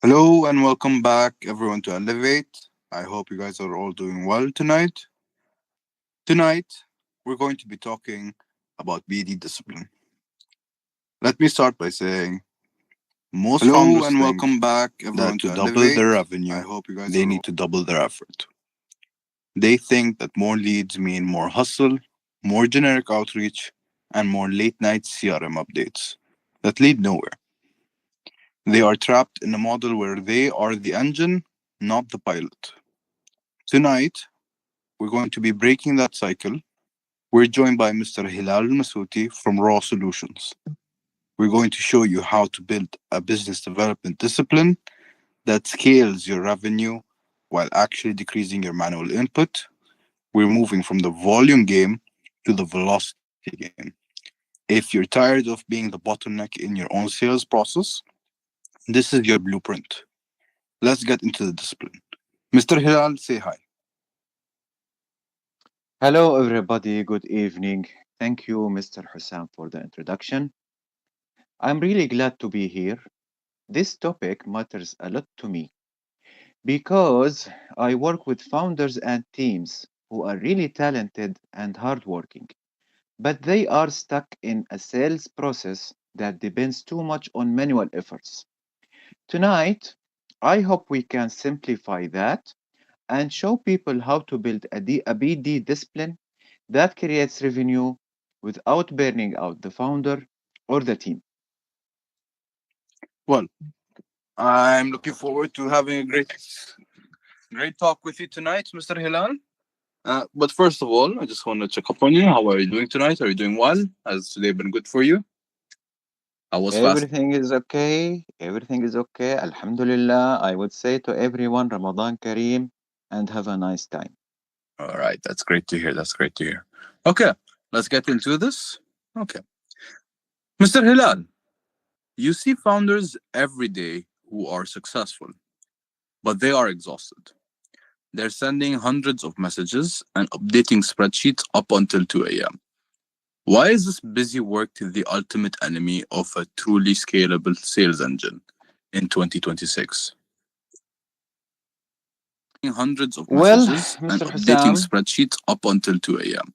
Hello and welcome back, everyone, to Elevate. I hope you guys are all doing well tonight. Tonight, we're going to be talking about BD discipline. Let me start by saying most Hello founders and think welcome back, that everyone, to to double their Elevate. I revenue, hope you guys they are all. need to double their effort. They think that more leads mean more hustle, more generic outreach, and more late night CRM updates that lead nowhere. They are trapped in a model where they are the engine, not the pilot. Tonight, we're going to be breaking that cycle. We're joined by Mr. Hilal Masouti from RawSolutions. We're going to show you how to build a business development discipline that scales your revenue while actually decreasing your manual input. We're moving from the volume game to the velocity game. If you're tired of being the bottleneck in your own sales process, this is your blueprint. Let's get into the discipline. Mr. Hilal, say hi. Hello, everybody. Good evening. Thank you, Mr. Hussam, for the introduction. I'm really glad to be here. This topic matters a lot to me because I work with founders and teams who are really talented and hardworking, but they are stuck in a sales process that depends too much on manual efforts. Tonight, I hope we can simplify that and show people how to build a BD discipline that creates revenue without burning out the founder or the team. Well, I'm looking forward to having a great talk with you tonight, Mr. Hilal. But first of all, I just want to check up on you. How are you doing tonight? Are you doing well? Has today been good for you? I was fast. Everything is okay. Everything is okay. Alhamdulillah. I would say to everyone, Ramadan Kareem and have a nice time. All right, that's great to hear. That's great to hear. Okay, let's get into this. Okay, Mr. Hilal, you see founders every day who are successful, but they are exhausted. They're sending hundreds of messages and updating spreadsheets up until 2 a.m. Why is this busy work the ultimate enemy of a truly scalable sales engine in 2026? Hundreds of Well, messages and Mr. updating Hussam, spreadsheets up until 2 a.m.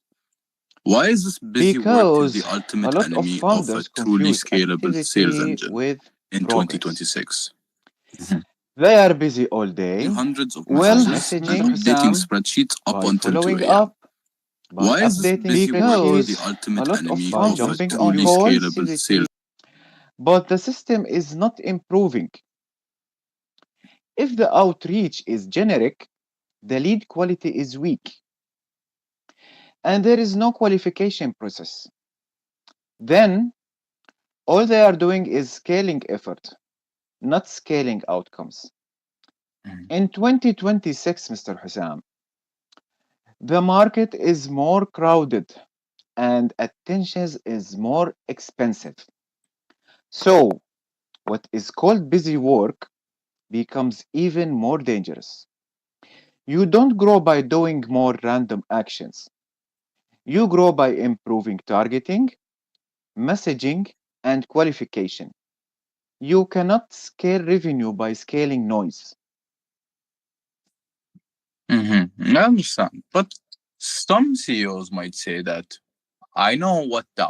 Why is this busy work the because a ultimate lot of enemy of a founders truly confuse scalable sales activity engine with in progress. 2026? They are busy all day Hundreds of by Well, Mr. messaging, updating Hussam, spreadsheets up by until following 2 a.m. up, by Why is this updating busy work the spreadsheets, ultimate a lot of enemy by of a founders jumping on truly confuse calls, scalable sales? activity. but the system is not improving. If the outreach is generic, the lead quality is weak, and there is no qualification process. Then all they are doing is scaling effort, not scaling outcomes. Mhm. In 2026, Mr. Hussam, the market is more crowded and attention is more expensive. So, what is called busy work becomes even more dangerous. You don't grow by doing more random actions. You grow by improving targeting, messaging, and qualification. You cannot scale revenue by scaling noise. I understand. But some CEOs might say that I know what the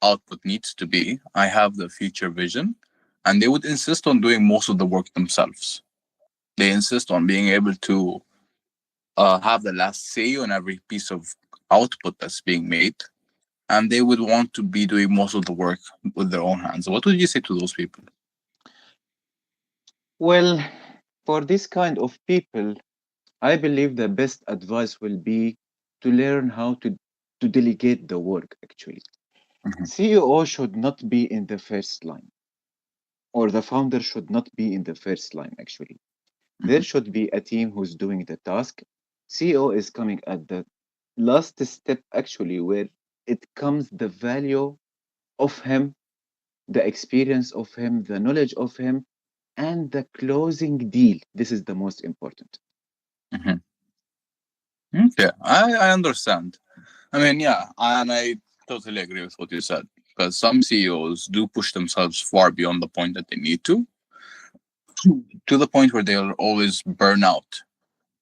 output needs to be. I have the future vision, and they would insist on doing most of the work themselves. They insist on being able to have the last say on every piece of output that's being made, and they would want to be doing most of the work with their own hands. What would you say to those people? Well, for this kind of people, I believe the best advice will be to learn how to delegate the work actually. Mhm. CEO should not be in the first line, or the founder should not be in the first line actually. There Mhm. should be a team who's doing the task. CEO is coming at the last step actually, where it comes the value of him, the experience of him, the knowledge of him, and the closing deal. This is the most important. Mhm. Okay, I understand. I mean, yeah, and I totally agree with what you said because some CEOs do push themselves far beyond the point that they need to. to the point where they'll always burn out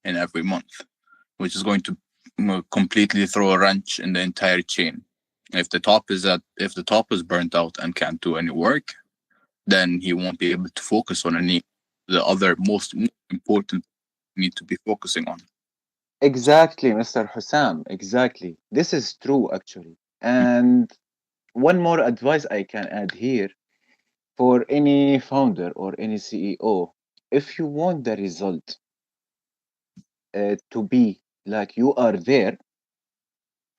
in every month, which is going to completely throw a wrench in the entire chain. If the top is burnt out and can't do any work, then he won't be able to focus on any the other most important need to be focusing on. Exactly, Mr. Hussam. Exactly. This is true, actually. And one more advice I can add here for any founder or any CEO, if you want the result to be like you are there,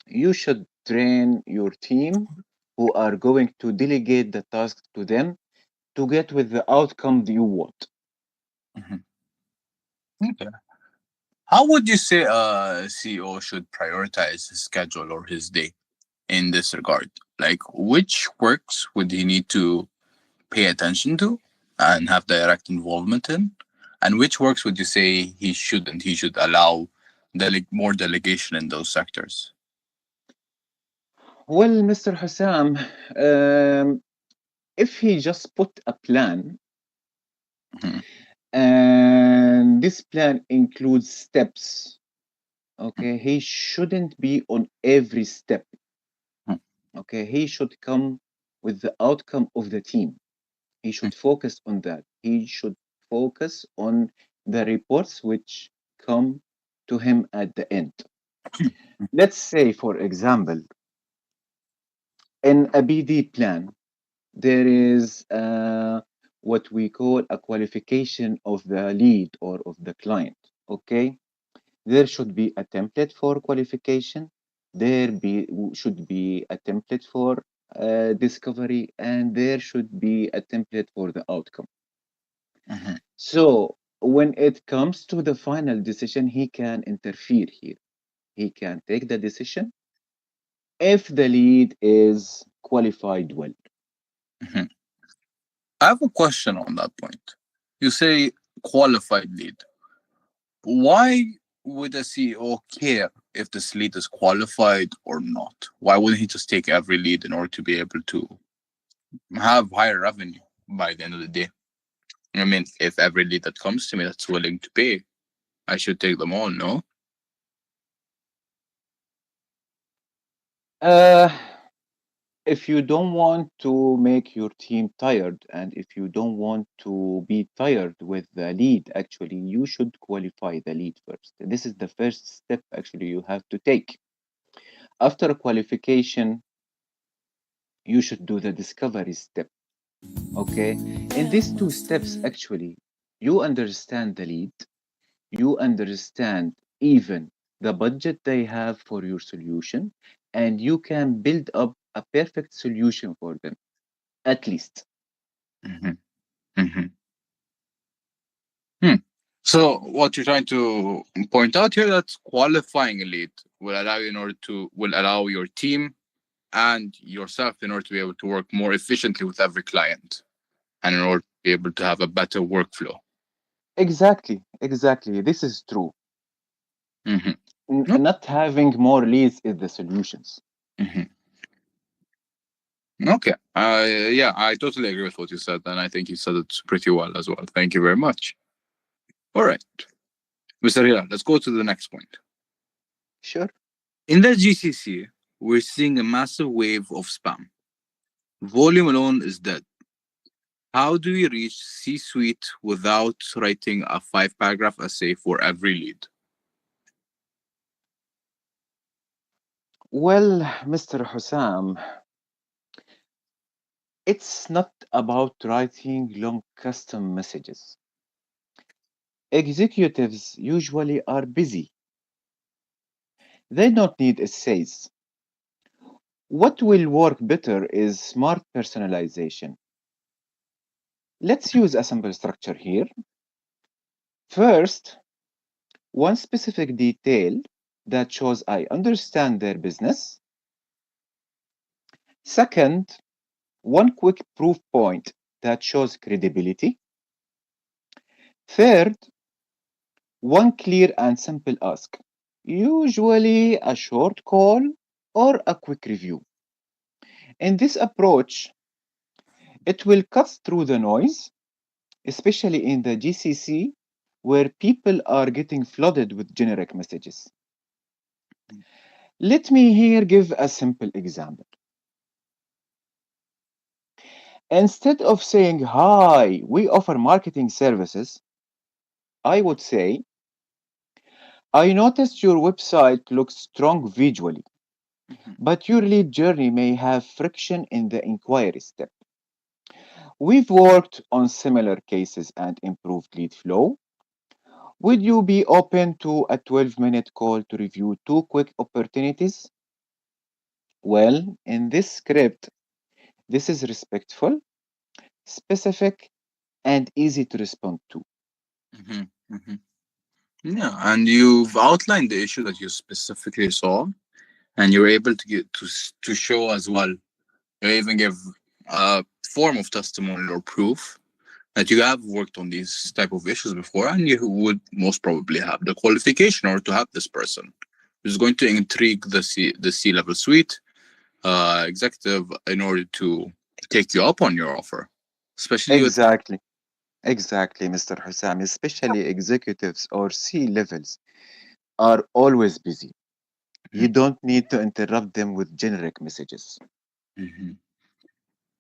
you should train your team who are going to delegate the task to them to get with the outcome you want. Mhm. Okay. How would you say a CEO should prioritize his schedule or his day in this regard? Like, which works would he need to pay attention to and have direct involvement in? And which works would you say he shouldn't? He should allow more delegation in those sectors. Well, Mr. Hussam, if he just put a plan Mhm, and this plan includes steps, okay, he shouldn't be on every step. mhm, Okay, he should come with the outcome of the team. He should focus on that. He should focus on the reports which come to him at the end. Let's say, for example, in a BD plan, there is what we call a qualification of the lead or of the client. Okay, there should be a template for qualification. Should be a template for discovery, and there should be a template for the outcome. mhm, So when it comes to the final decision, he can interfere here. He can take the decision if the lead is qualified well. mhm. I have a question on that point. You say qualified lead. Why would a CEO care if this lead is qualified or not? Why wouldn't he just take every lead in order to be able to have higher revenue by the end of the day? I mean, if every lead that comes to me that's willing to pay, I should take them all, no? Uh, if you don't want to make your team tired and if you don't want to be tired with the lead, actually, you should qualify the lead first. This is the first step, actually, you have to take. After qualification, you should do the discovery step. Okay. In these two steps, actually, you understand the lead, you understand even the budget they have for your solution, and you can build up a perfect solution for them, at least. Hmm. Hmm. Hmm. So what you're trying to point out here that qualifying a lead will allow your team and yourself in order to be able to work more efficiently with every client and in order to be able to have a better workflow. Exactly, exactly. This is true. Hmm. Not having more leads is the solutions. Hmm. Okay. Yeah, I totally agree with what you said, and I think you said it pretty well as well. Thank you very much. All right, Mr. Hilal, let's go to the next point. Sure. In the GCC, we're seeing a massive wave of spam. Volume alone is dead. How do we reach C suite without writing a 5 paragraph essay for every lead? Well, Mr. Hussam, it's not about writing long custom messages. Executives usually are busy. They don't need essays. What will work better is smart personalization. Let's use a simple structure here. First, one specific detail that shows I understand their business. Second, one quick proof point that shows credibility. Third, one clear and simple ask, usually a short call or a quick review. In this approach, it will cut through the noise especially in the GCC, where people are getting flooded with generic messages. Let me here give a simple example. Instead of saying, "Hi, we offer marketing services," I would say, "I noticed your website looks strong visually, Mhm. but your lead journey may have friction in the inquiry step. We've worked on similar cases and improved lead flow. Would you be open to a 12-minute call to review two quick opportunities?" Well, in this script, this is respectful, specific, and easy to respond to. Mhm. Mhm. Yeah, and you've outlined the issue that you specifically saw, and you're able to get to show as well. You even give a form of testimony or proof that you have worked on these type of issues before, and you would most probably have the qualification or to have this person who's going to intrigue the C level suite executive in order to take you up on your offer, especially with. Exactly, exactly, Mr. Hussam. Especially executives or C levels are always busy. You Mhm. don't need to interrupt them with generic messages. Mhm.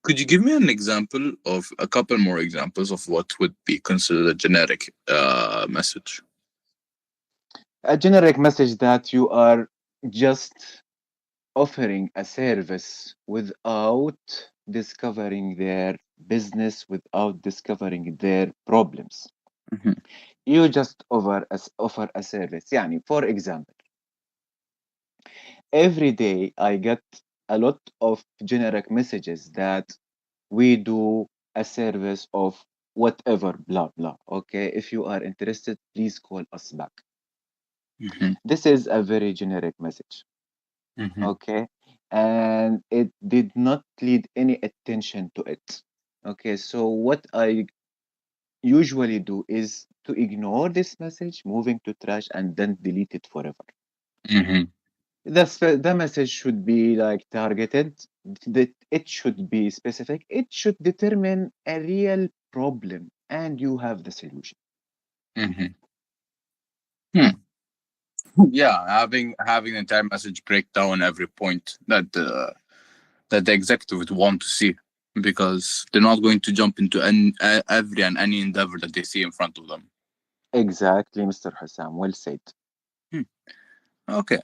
Could you give me an example of a couple more examples of what would be considered a generic message? A generic message that you are just offering a service without discovering their business, without discovering their problems. Mhm. You just offer a service. يعني, for example, every day I get a lot of generic messages that we do a service of whatever, blah, blah. Okay, if you are interested, please call us back. Mhm. This is a very generic message. Mhm. Okay, and it did not lead any attention to it. Okay, so what I usually do is to ignore this message, moving to trash, and then delete it forever. Mhm. The message should be like targeted, that it should be specific, it should determine a real problem, and you have the solution. Mhm. Hmm. Yeah, having the entire message break down every point that the executive would want to see, because they're not going to jump into every and any endeavor that they see in front of them. Exactly, Mr. Hussam, well said. Hmm. Okay,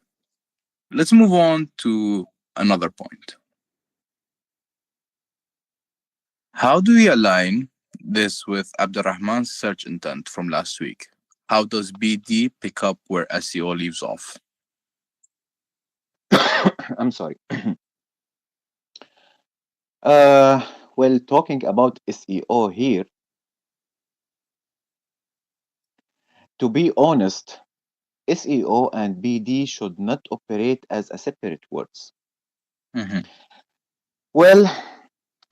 let's move on to another point. How do we align this with Abdurrahman's search intent from last week? How does BD pick up where SEO leaves off? I'm sorry. uh, well, talking about SEO here, to be honest, SEO and BD should not operate as a separate words. Mm-hmm. Well,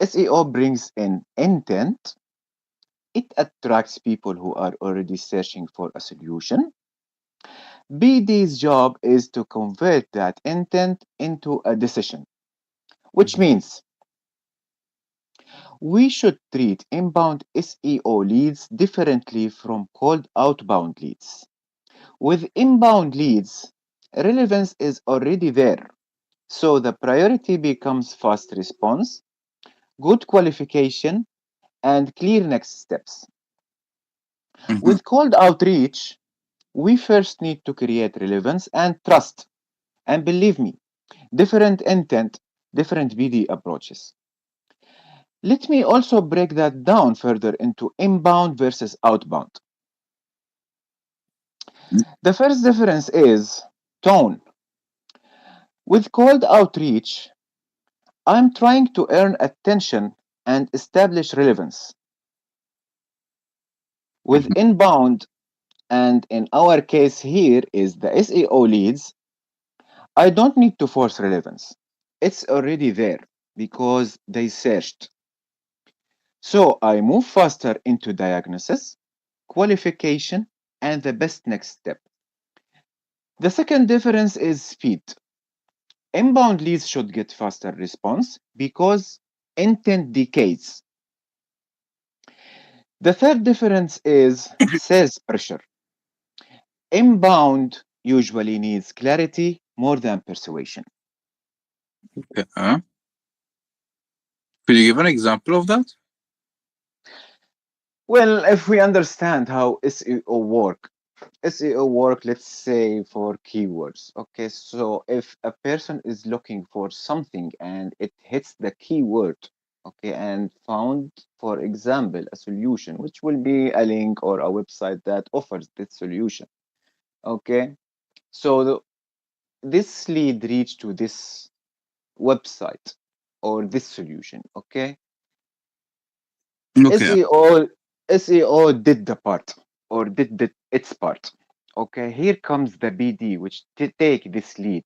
SEO brings in intent. It attracts people who are already searching for a solution. BD's job is to convert that intent into a decision, which Mm-hmm. means we should treat inbound SEO leads differently from cold outbound leads. With inbound leads, relevance is already there, so the priority becomes fast response, good qualification, and clear next steps. Mm-hmm. With cold outreach, we first need to create relevance and trust. And believe me, different intent, different BD approaches. Let me also break that down further into inbound versus outbound. The first difference is tone. With cold outreach, I'm trying to earn attention and establish relevance. With Mm-hmm. inbound, and in our case here is the SEO leads, I don't need to force relevance. It's already there because they searched. So I move faster into diagnosis, qualification, and the best next step. The second difference is speed. Inbound leads should get faster response because intent decays. The third difference is sales pressure. Inbound usually needs clarity more than persuasion. Okay. Could you give an example of that? Well, if we understand how SEO work, let's say for keywords. Okay, so if a person is looking for something and it hits the keyword, okay, and found, for example, a solution, which will be a link or a website that offers this solution. Okay, so this lead reached to this website or this solution. Okay, Okay. SEO did the part or did its part. Okay, here comes the BD, which take this lead,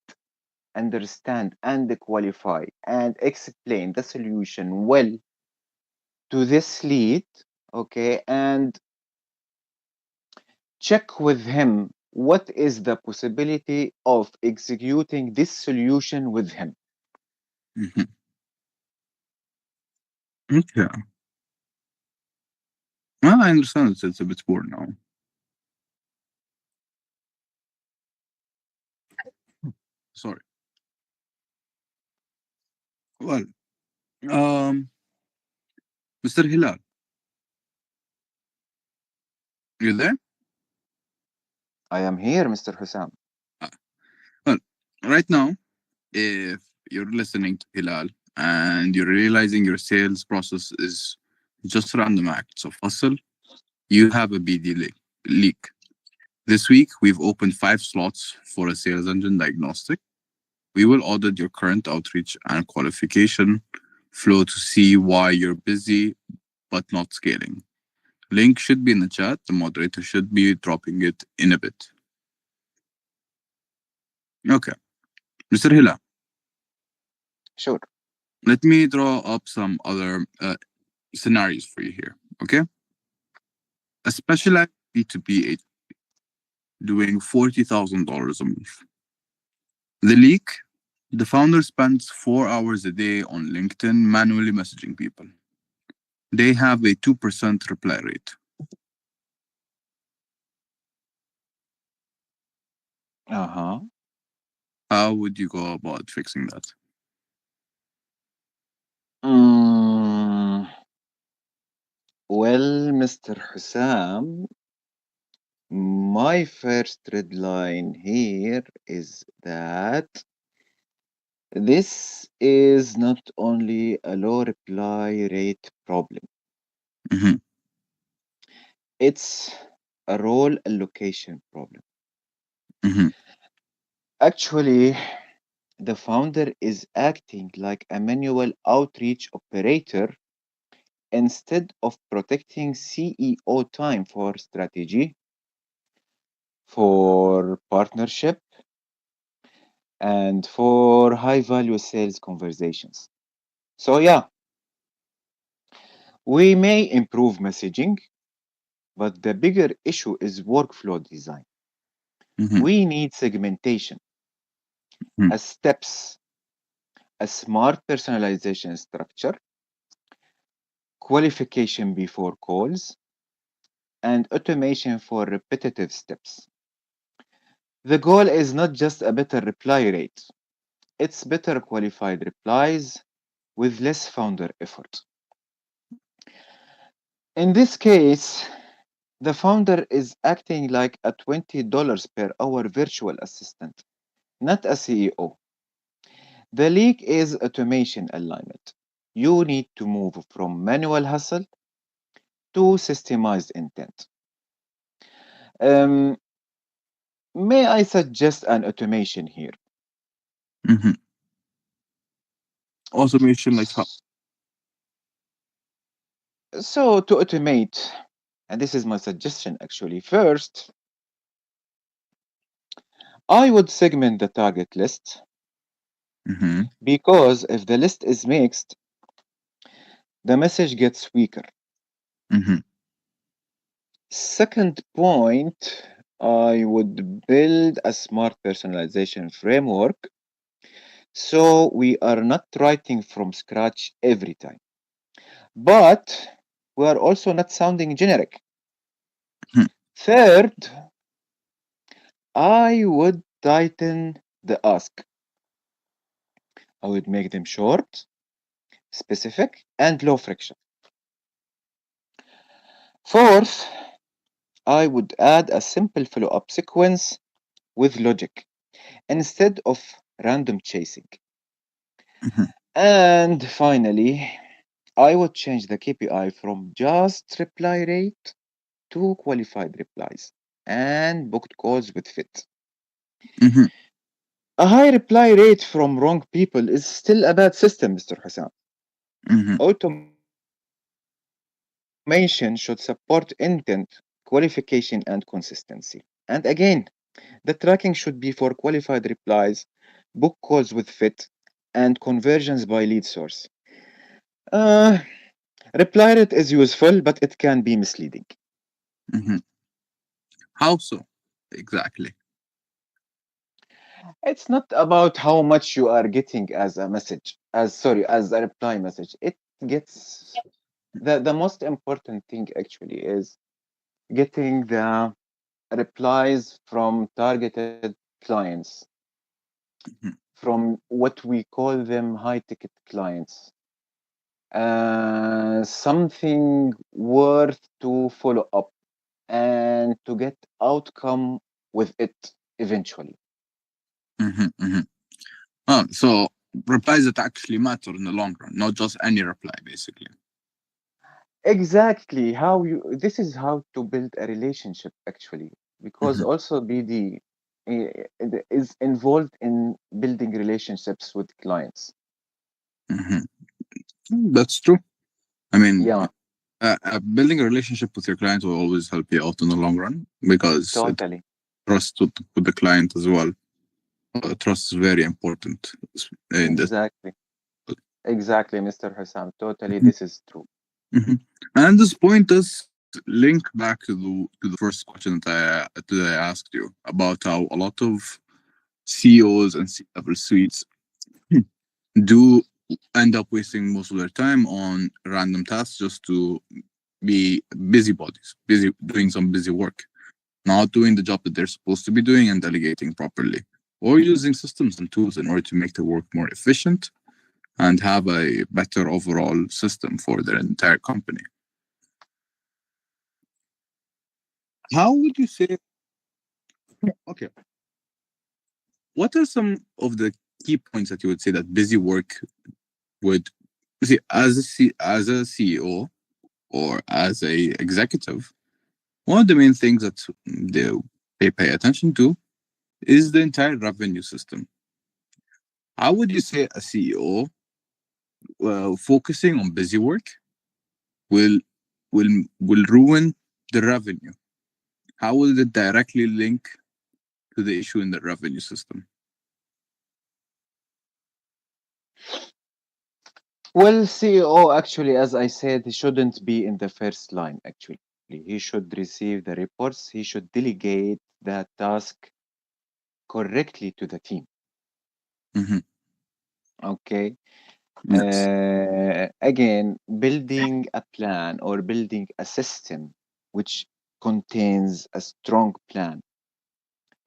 understand and qualify and explain the solution well to this lead. Okay, and check with him what is the possibility of executing this solution with him. Mhm. Okay. Well, I understand it's a bit boring now. Sorry. Well, um, Mr. Hilal, you there? I am here, Mr. Hussam. Uh, Well, right now, if you're listening to Hilal and you're realizing your sales process is just random acts of hustle, you have a BD leak. This week, we've opened 5 slots for a sales engine diagnostic. We will audit your current outreach and qualification flow to see why you're busy but not scaling. Link should be in the chat. The moderator should be dropping it in a bit. Okay. Mr. Hila, Sure. let me draw up some other scenarios for you here. Okay. A specialized B2B agent doing $40,000 a month. The leak, the founder spends 4 hours a day on LinkedIn manually messaging people. They have a 2% reply rate. Uh huh. How would you go about fixing that? Mm, well, Mr. Hussam, my first red line here is that this is not only a low reply rate problem, Mm-hmm. it's a role allocation problem. Mm-hmm. Actually, the founder is acting like a manual outreach operator instead of protecting CEO time for strategy, for partnership, and for high value sales conversations. So, yeah, we may improve messaging, but the bigger issue is workflow design. Mm-hmm. We need segmentation, Mm-hmm. as steps, a smart personalization structure, qualification before calls, and automation for repetitive steps. The goal is not just a better reply rate, it's better qualified replies with less founder effort. In this case, the founder is acting like a $20 per hour virtual assistant, not a CEO. The leak is automation alignment. You need to move from manual hustle to systemized intent. Um, may I suggest an automation here? Mm-hmm. Automation, like how? So, to automate, and this is my suggestion actually, first, I would segment the target list Mm-hmm. because if the list is mixed, the message gets weaker. Mm-hmm. Second point, I would build a smart personalization framework so we are not writing from scratch every time. But We are also not sounding generic. Mhm. Third, I would tighten the ask. I would make them short, specific, and low friction. Fourth, I would add a simple follow up sequence with logic instead of random chasing. Mhm. And finally, I would change the KPI from just reply rate to qualified replies and booked calls with fit. Mhm. A high reply rate from wrong people is still a bad system, Mr. Hassan. Mhm. Automation should support intent, qualification, and consistency. And again, the tracking should be for qualified replies, book calls with fit, and conversions by lead source. Uh, reply rate is useful, but it can be misleading. Mhm. How so? Exactly. It's not about how much you are getting as a message, as a reply message. It gets the most important thing actually is getting the replies from targeted clients, Mhm. from what we call them high ticket clients. Something worth to follow up and to get outcome with it eventually. Mhm. Mhm. So replies that actually matter in the long run, not just any reply, basically. Exactly how you this is how to build a relationship actually, because Mhm. also BD is involved in building relationships with clients. Mhm. That's true. I mean, Yeah, building a relationship with your client will always help you out in the long run because it totally. trust with the client as well. Trust is very important in this. Exactly. Exactly, Mr. Hussam. Totally, Mhm. this is true. Mhm. And this point is link back to the first question that I asked you about how a lot of CEOs and C-level suites do end up wasting most of their time on random tasks just to be busybodies, busy doing some busy work, not doing the job that they're supposed to be doing and delegating properly, or using systems and tools in order to make their work more efficient and have a better overall system for their entire company. How would you say, okay, what are some of the key points that you would say that busy work would see as a CEO or as a executive? One of the main things that they, they pay attention to is the entire revenue system. How would you say a CEO focusing on busy work will will ruin the revenue? How will it directly link to the issue in the revenue system? Well, CEO, actually, as I said, he shouldn't be in the first line, actually. He should receive the reports, he should delegate that task correctly to the team. Hmm. Okay. Yes. Again, building a plan or building a system which contains a strong plan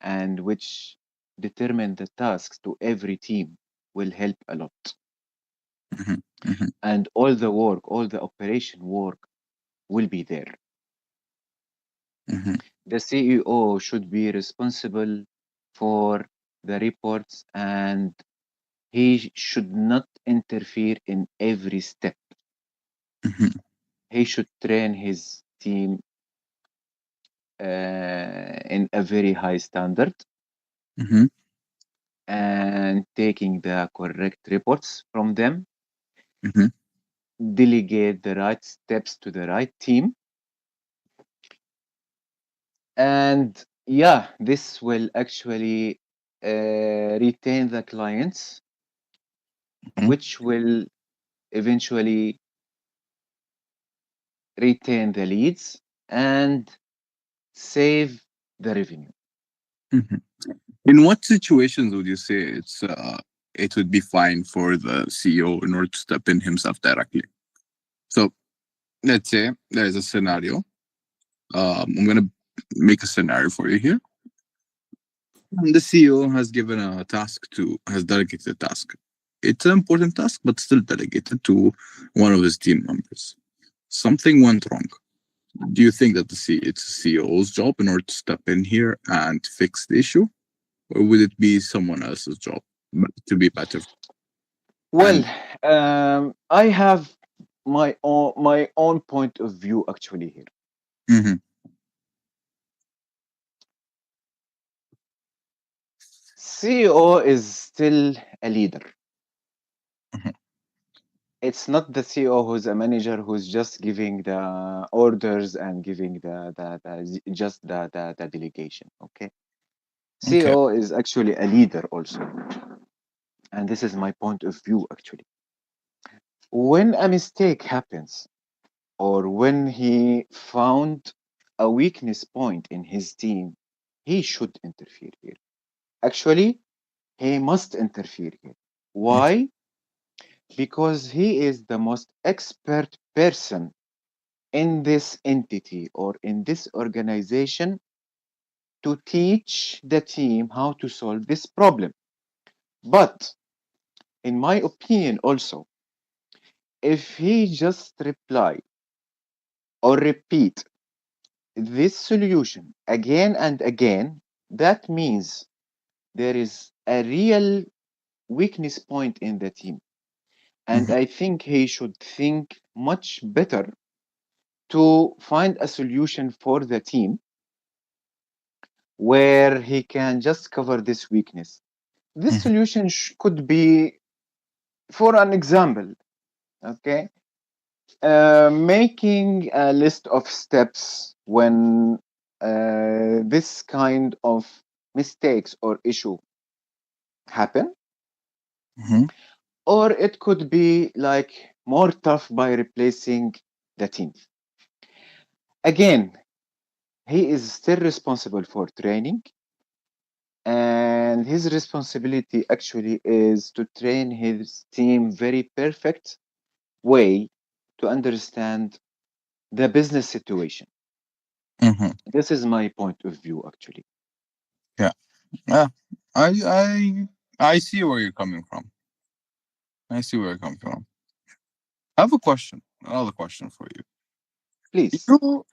and which determine the tasks to every team will help a lot. Hmm. Hmm. And all the work, all the operation work will be there. Hmm. The CEO should be responsible for the reports and he should not interfere in every step. Hmm. He should train his team in a very high standard Hmm. and taking the correct reports from them, Hmm. delegate the right steps to the right team. And yeah, this will actually retain the clients, Hmm. which will eventually retain the leads and save the revenue. Hmm. In what situations would you say it would be fine for the CEO in order to step in himself directly? So let's say there is a scenario. I'm gonna make a scenario for you here. The CEO has given a task to has delegated a task. It's an important task, but still delegated to one of his team members. Something went wrong. Do you think that it's a CEO's job in order to step in here and fix the issue, or would it be someone else's job to be better? Well, And I have my own point of view actually here. mhm, CEO is still a leader. mhm, It's not the CEO who's a manager who's just giving the orders and giving just the delegation. Okay, okay, CEO is actually a leader also, and this is my point of view actually. When a mistake happens, or when he found a weakness point in his team, he should interfere here. Actually, he must interfere here. okay, Why? Because he is the most expert person in this entity or in this organization to teach the team how to solve this problem. But in my opinion, also, if he just reply or repeat this solution again and again, that means there is a real weakness point in the team. And mhm, I think he should think much better to find a solution for the team where he can just cover this weakness. This mhm, solution could be, for an example, okay, making a list of steps when this kind of mistakes or issue happen, mhm, or it could be like more tough by replacing the team. Again, he is still responsible for training, and his responsibility actually is to train his team very perfect way to understand the business situation. mhm. This is my point of view actually. Yeah, yeah. I I I see where you're coming from. I see where you're coming from. I have a question, another question for you. Please. You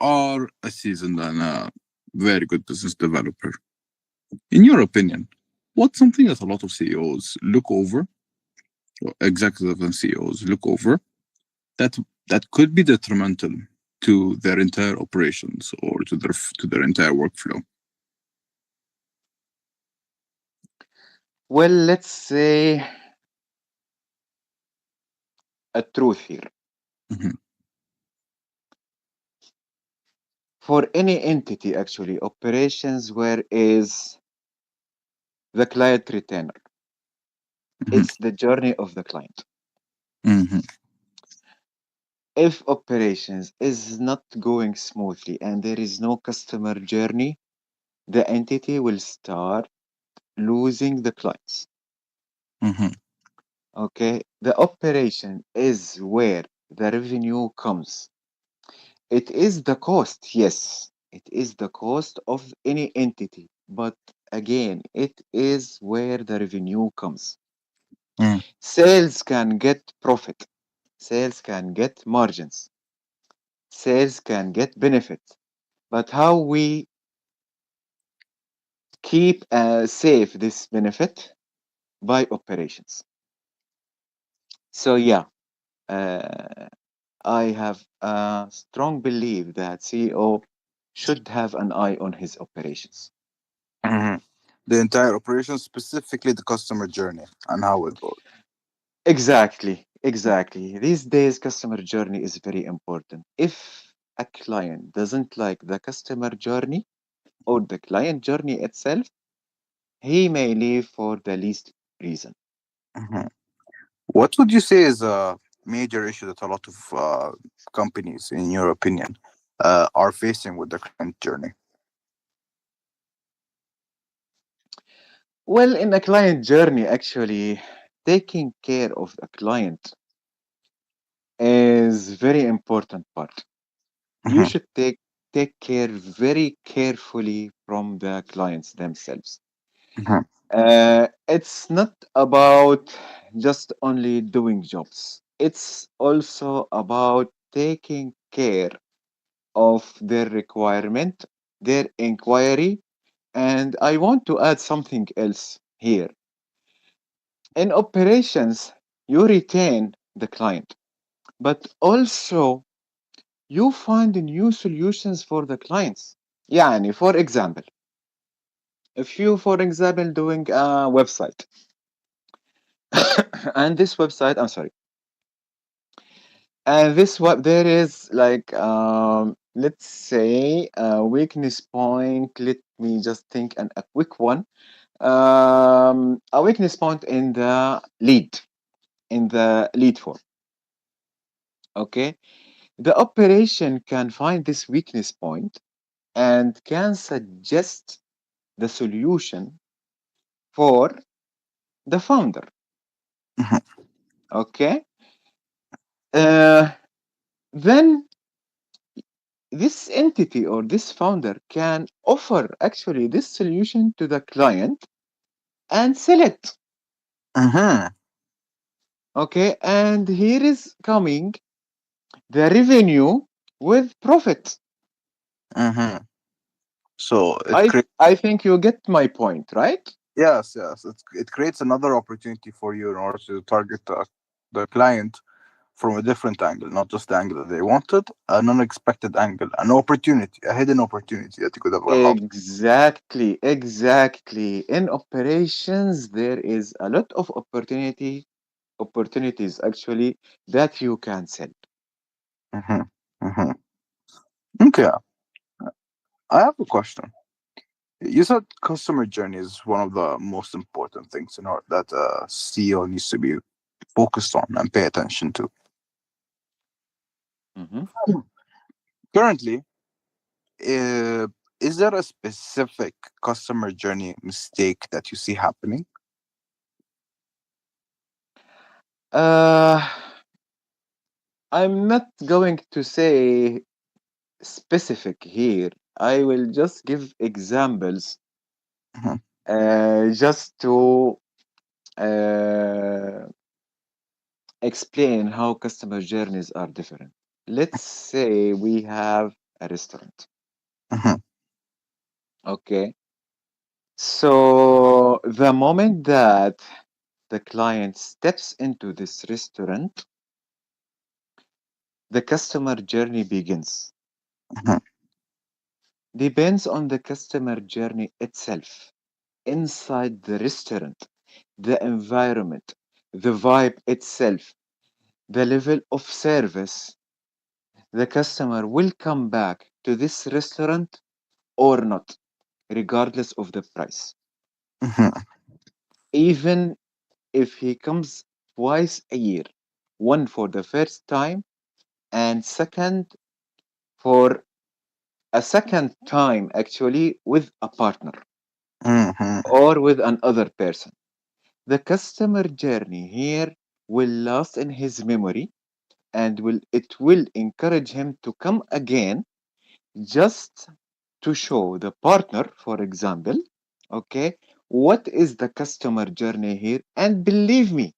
are a seasoned and a very good business developer. In your opinion, what's something that a lot of CEOs look over, or executives and CEOs look over, that that could be detrimental to their entire operations or to their entire workflow? Well, let's say a truth here. Hmm. For any entity, actually, operations where is the client retainer. Hmm. It's the journey of the client. Hmm. If operations is not going smoothly and there is no customer journey, the entity will start losing the clients. Hmm. Okay, the operation is where the revenue comes. It is the cost, yes, it is the cost of any entity, but again, it is where the revenue comes. Hmm. Sales can get profit, sales can get margins, sales can get benefit, but how we keep safe this benefit by operations. So yeah, uh, I have a strong belief that CEO should have an eye on his operations. Hmm. The entire operation, specifically the customer journey and how it goes. Exactly, exactly. These days, customer journey is very important. If a client doesn't like the customer journey or the client journey itself, he may leave for the least reason. Mhm. What would you say is a major issue that a lot of companies, in your opinion, are facing with the client journey? Well, in a client journey, actually, taking care of the client is very important part. You Mhm, should take care very carefully from the clients themselves. mhm, It's not about just only doing jobs. It's also about taking care of their requirement, their inquiry, and I want to add something else here. In operations, you retain the client, but also you find new solutions for the clients. يعني for example, if you for example doing a website and this website, I'm sorry, and this what there is like let's say a weakness point. Let me just think and a quick one. A weakness point in the lead form. Okay, the operation can find this weakness point and can suggest the solution for the founder. mhm, Okay, uh, then this entity or this founder can offer actually this solution to the client and sell it. mhm, Okay, and here is coming the revenue with profit. mhm. So it I creates, I think you get my point, right? yes, yes, it creates another opportunity for you in order to target the client from a different angle, not just the angle that they wanted, an unexpected angle, an opportunity, a hidden opportunity that you could have unlocked. Exactly, exactly. In operations, there is a lot of opportunities actually that you can sell. Hmm. Hmm. Okay, I have a question. You said customer journey is one of the most important things in order that a CEO needs to be focused on and pay attention to. Mhm. Currently, uh, is there a specific customer journey mistake that you see happening? Uh, I'm not going to say specific here. I will just give examples Mhm, just to uh, explain how customer journeys are different. Let's say we have a restaurant. mhm, Okay. So the moment that the client steps into this restaurant, the customer journey begins. mhm, Depends on the customer journey itself, inside the restaurant, the environment, the vibe itself, the level of service, the customer will come back to this restaurant or not, regardless of the price. mhm, Even if he comes twice a year, one for the first time and second for a second time actually with a partner mhm, or with another person. The customer journey here will last in his memory and will encourage him to come again just to show the partner, for example, okay, what is the customer journey here? And believe me,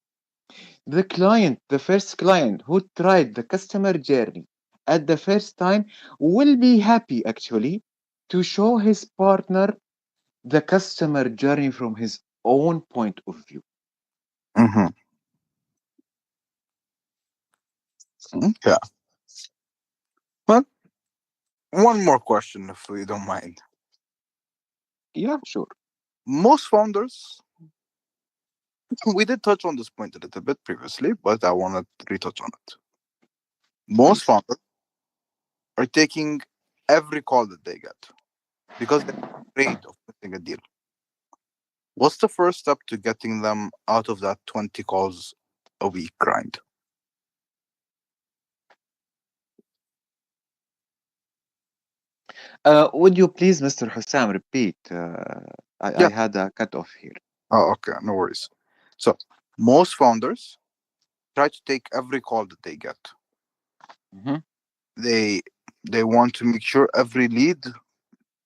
the client, the first client who tried the customer journey at the first time will be happy actually to show his partner the customer journey from his own point of view. mhm. Okay. But one more question, if you don't mind. Yeah, sure. Most founders, we did touch on this point a little bit previously, but I want to retouch on it. Most Please. founders are taking every call that they get because they're afraid of missing a deal. What's the first step to getting them out of that 20 calls a week grind? Would you please, Mr. Hussam, repeat? I Yeah. had a cut off here. Oh, okay. No worries. So, most founders try to take every call that they get. Mhm. They they want to make sure every lead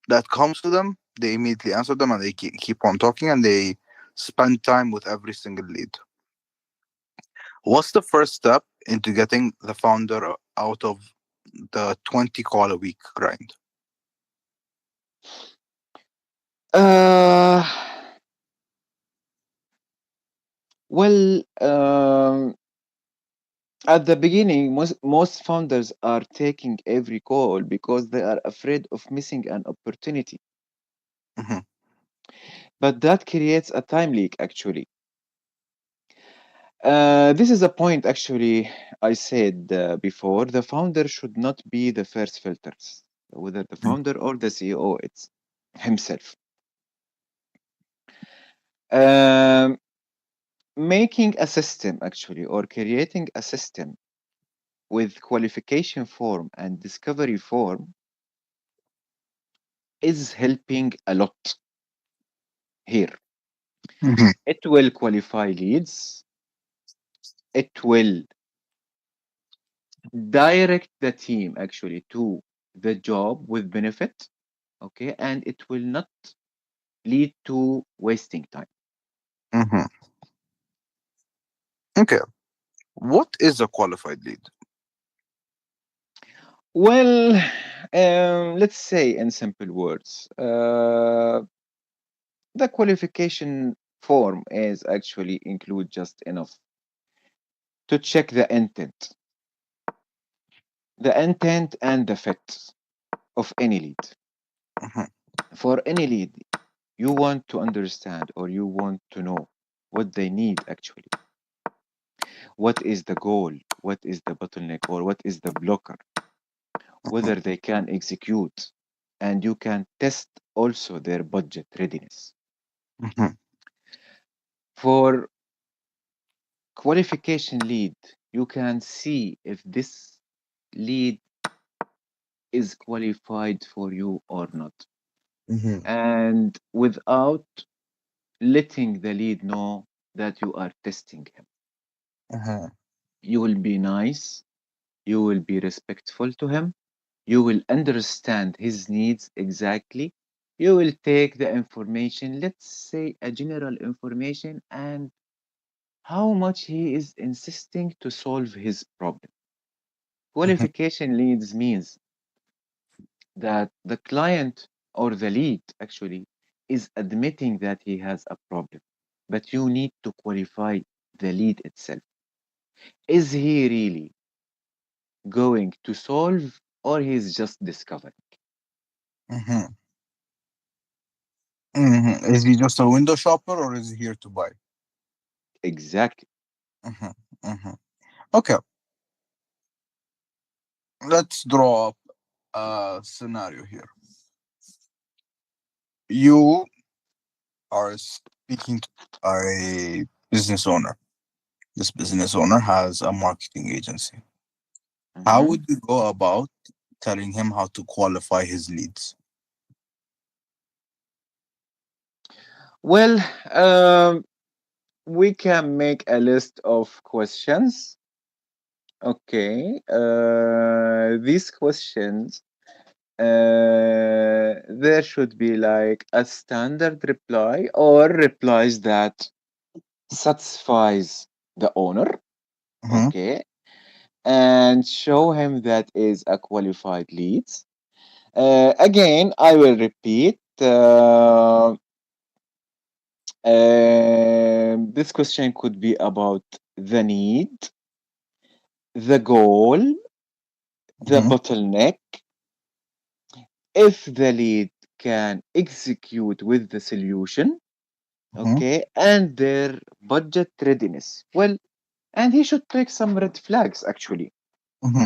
that comes to them, they immediately answer them and they keep on talking and they spend time with every single lead. What's the first step into getting the founder out of the 20 call a week grind? Uh, well, at the beginning, most founders are taking every call because they are afraid of missing an opportunity. Hmm. But that creates a time leak, actually. This is a point, actually, I said before. The founder should not be the first filters, whether the founder or the CEO, it's himself. Um, Making a system, actually, or creating a system with qualification form and discovery form is helping a lot here. Hmm. It will qualify leads, it will direct the team actually to the job with benefit, okay, and it will not lead to wasting time. Hmm. Okay. What is a qualified lead? Well, let's say in simple words, the qualification form is actually include just enough to check the intent and the fit of any lead. Hmm. For any lead, you want to understand or you want to know what they need actually. What is the goal? What is the bottleneck or what is the blocker? Hmm. Whether they can execute. And you can test also their budget readiness. Hmm. For qualification lead, you can see if this lead is qualified for you or not. Hmm. And without letting the lead know that you are testing him, Hmm. you will be nice, you will be respectful to him, you will understand his needs exactly. You will take the information, let's say a general information, and how much he is insisting to solve his problem. Qualification leads means that the client or the lead actually is admitting that he has a problem, but you need to qualify the lead itself. Is he really going to solve or he's just discovering? Hmm. Hmm. Is he just a window shopper or is he here to buy? Exactly. Hmm. Hmm. Okay, let's draw up a scenario here. You are speaking to a business owner. This business owner has a marketing agency. How Mhm. would you go about telling him how to qualify his leads? Well, um, we can make a list of questions. Okay. These questions, there should be like a standard reply or replies that satisfies the owner. Hmm. Okay. And show him that is a qualified lead. Again, I will repeat. This question could be about the need, the goal, the Hmm. bottleneck, if the lead can execute with the solution, Hmm. okay, and their budget readiness. Well, and he should take some red flags actually. Hmm.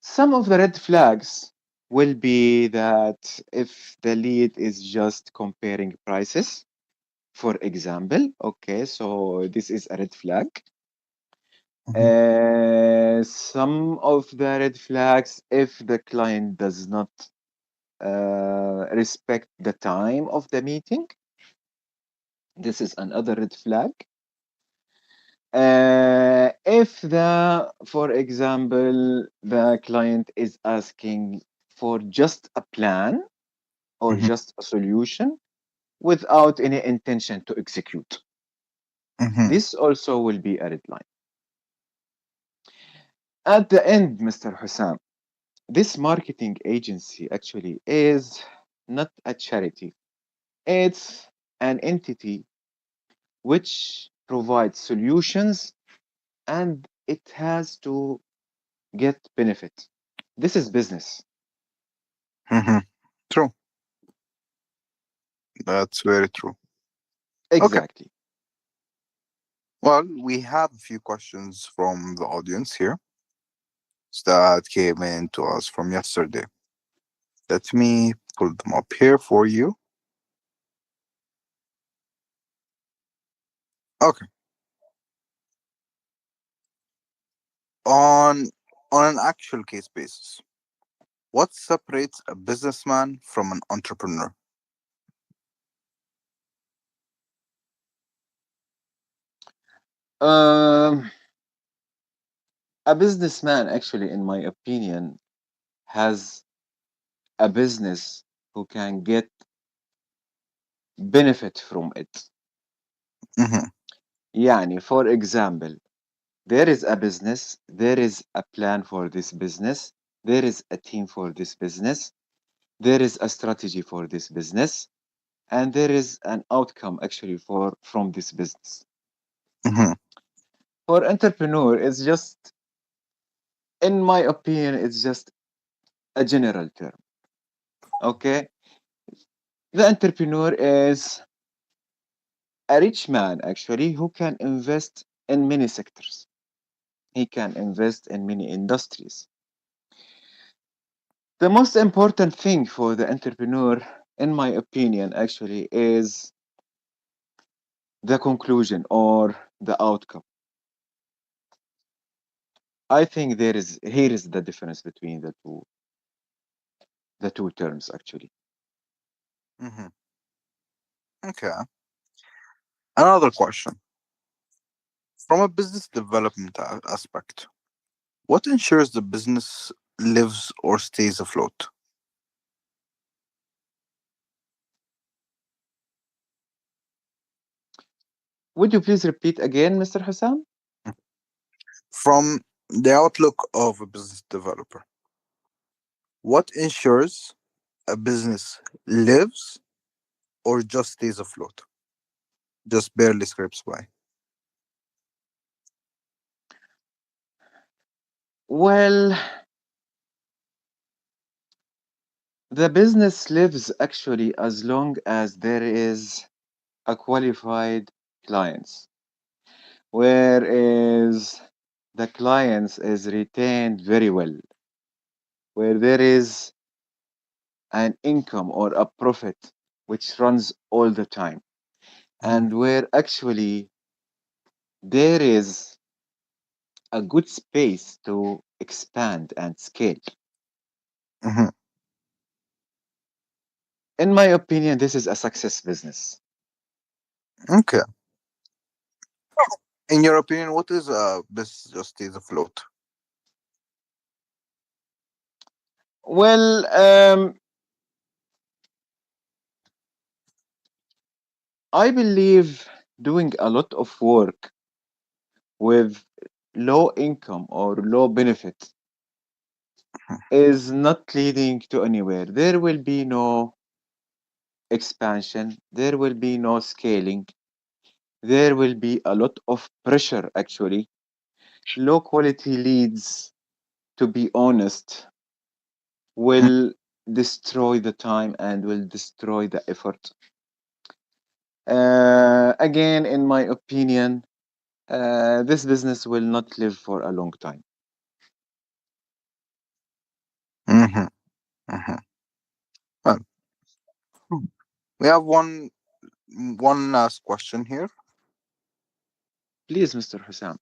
Some of the red flags will be that if the lead is just comparing prices, for example, okay, so this is a red flag. Hmm. Some of the red flags, if the client does not respect the time of the meeting, this is another red flag. If for example, the client is asking for just a plan or Mm-hmm. just a solution without any intention to execute, Mm-hmm. this also will be a red line. At the end, Mr. Hussam, this marketing agency actually is not a charity. It's an entity which provides solutions and it has to get benefit. This is business. Mm-hmm. True. That's very true. Okay. Exactly. Well, we have a few questions from the audience here that came in to us from yesterday. Let me pull them up here for you. Okay. On an actual case basis, what separates a businessman from an entrepreneur? Um, a businessman, actually, in my opinion, has a business who can get benefit from it. Mm-hmm. Yani, for example, there is a business, there is a plan for this business, there is a team for this business, there is a strategy for this business, and there is an outcome actually for from this business. Mm-hmm. For entrepreneur, it's just, in my opinion, it's just a general term. Okay, the entrepreneur is a rich man actually who can invest in many sectors. He can invest in many industries. The most important thing for the entrepreneur, in my opinion, actually, is the conclusion or the outcome. I think here is the difference between the two terms actually. Mm-hmm. Okay. Another question. From a business development aspect, what ensures the business lives or stays afloat? Would you please repeat again, Mr. Hussam? From the outlook of a business developer, what ensures a business lives or just stays afloat? Just barely scrapes by. Well, the business lives actually as long as there is a qualified clients, whereas the clients is retained very well, where there is an income or a profit which runs all the time, Mm-hmm. and where actually there is a good space to expand and scale. Mm-hmm. In my opinion, this is a success business. Okay. In your opinion, what is a business just stays afloat? Well, I believe doing a lot of work with low income or low benefit is not leading to anywhere. There will be no expansion, there will be no scaling, there will be a lot of pressure actually. Low quality leads, to be honest, will destroy the time and will destroy the effort. Again, in my opinion, this business will not live for a long time. Mm-hmm. Mm-hmm. Well, we have one last question here. Please, Mr. Hussam.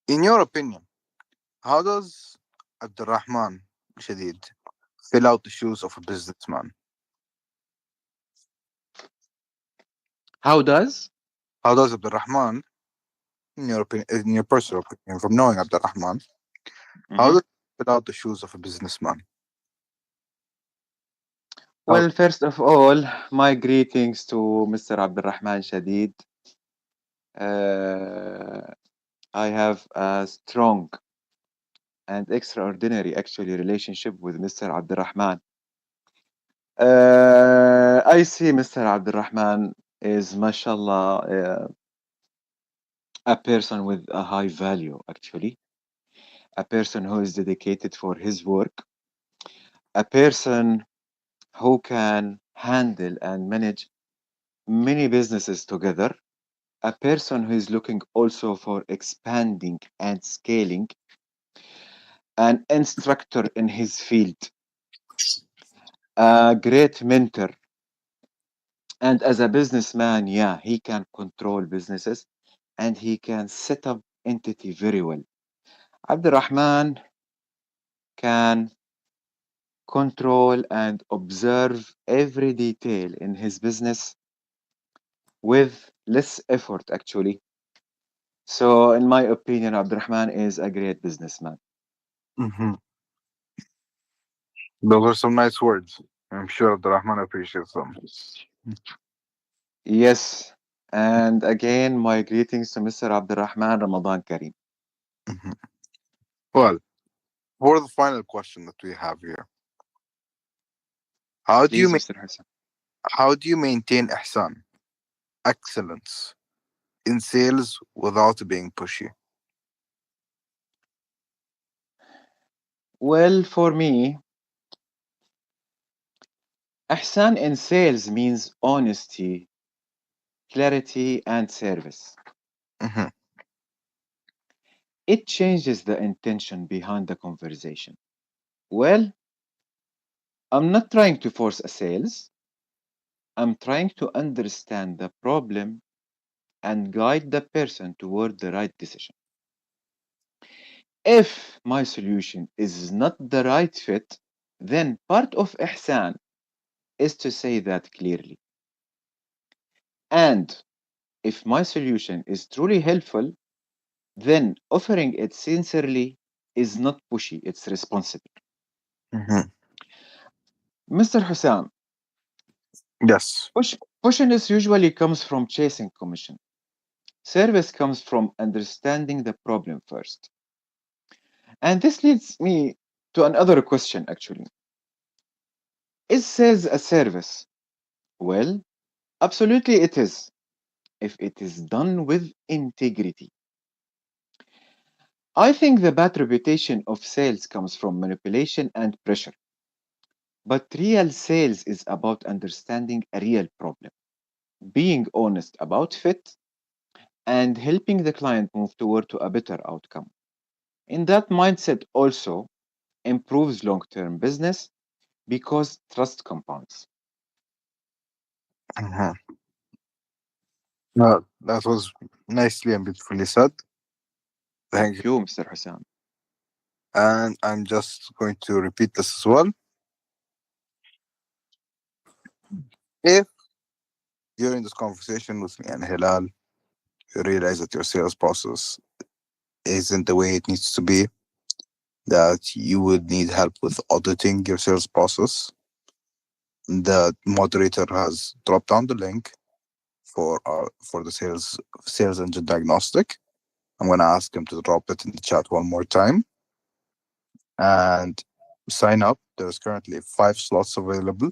In your opinion, how does Abdurrahman Shadid fill out the shoes of a businessman? How does? How does Abdurrahman in your personal opinion, from knowing Abdurrahman, how Mhm. do you fit out the shoes of a businessman? How? Well, first of all, my greetings to Mr. Abdurrahman Shadid. Uh, I have a strong and extraordinary, actually, relationship with Mr. Abdurrahman. I see Mr. Abdurrahman is, mashallah, a person with a high value, actually, a person who is dedicated for his work, a person who can handle and manage many businesses together, a person who is looking also for expanding and scaling, an instructor in his field, a great mentor. And as a businessman, yeah, he can control businesses and he can set up entity very well. Abdurrahman can control and observe every detail in his business with less effort, actually. So, in my opinion, Abdurrahman is a great businessman. Mhm. Those are some nice words. I'm sure Abdurrahman appreciates them. Yes. And again, my greetings to Mr. Abdurrahman Ramadan Kareem. Mhm. Well, for the final question that we have here, how do you Please, ma- Mr. Hassan. how do you maintain ihsan, excellence in sales without being pushy? Well, for me, Ihsan in sales means honesty, clarity, and service. Mhm. It changes the intention behind the conversation. Well, I'm not trying to force a sales. I'm trying to understand the problem and guide the person toward the right decision. If my solution is not the right fit, then part of Ihsan is to say that clearly. And if my solution is truly helpful, then offering it sincerely is not pushy, it's responsible. Mhm. Mr. Hussam, Yes. pushiness usually comes from chasing commission. Service comes from understanding the problem first. And this leads me to another question actually. Is sales a service? Well, absolutely it is, if it is done with integrity. I think the bad reputation of sales comes from manipulation and pressure. But real sales is about understanding a real problem, being honest about fit, and helping the client move toward to a better outcome. In that mindset also improves long-term business because trust compounds. Mhm. No, that was nicely and beautifully said. Thank you. Thank you, Mr. Hussam. And I'm just going to repeat this as well. If during this conversation with me and Hilal, you realize that your sales process isn't the way it needs to be, that you would need help with auditing your sales process, the moderator has dropped down the link for the sales engine diagnostic. I'm gonna ask him to drop it in the chat one more time and sign up. There's currently 5 slots available.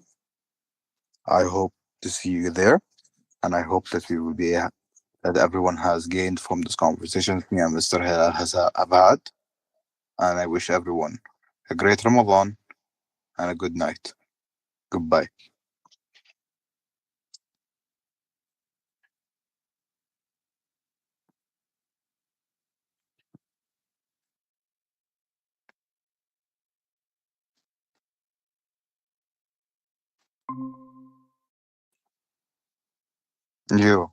I hope to see you there, and I hope that we will be that everyone has gained from this conversation that me and Mr. Hilal have had. And I wish everyone a great Ramadan and a good night. Goodbye. You.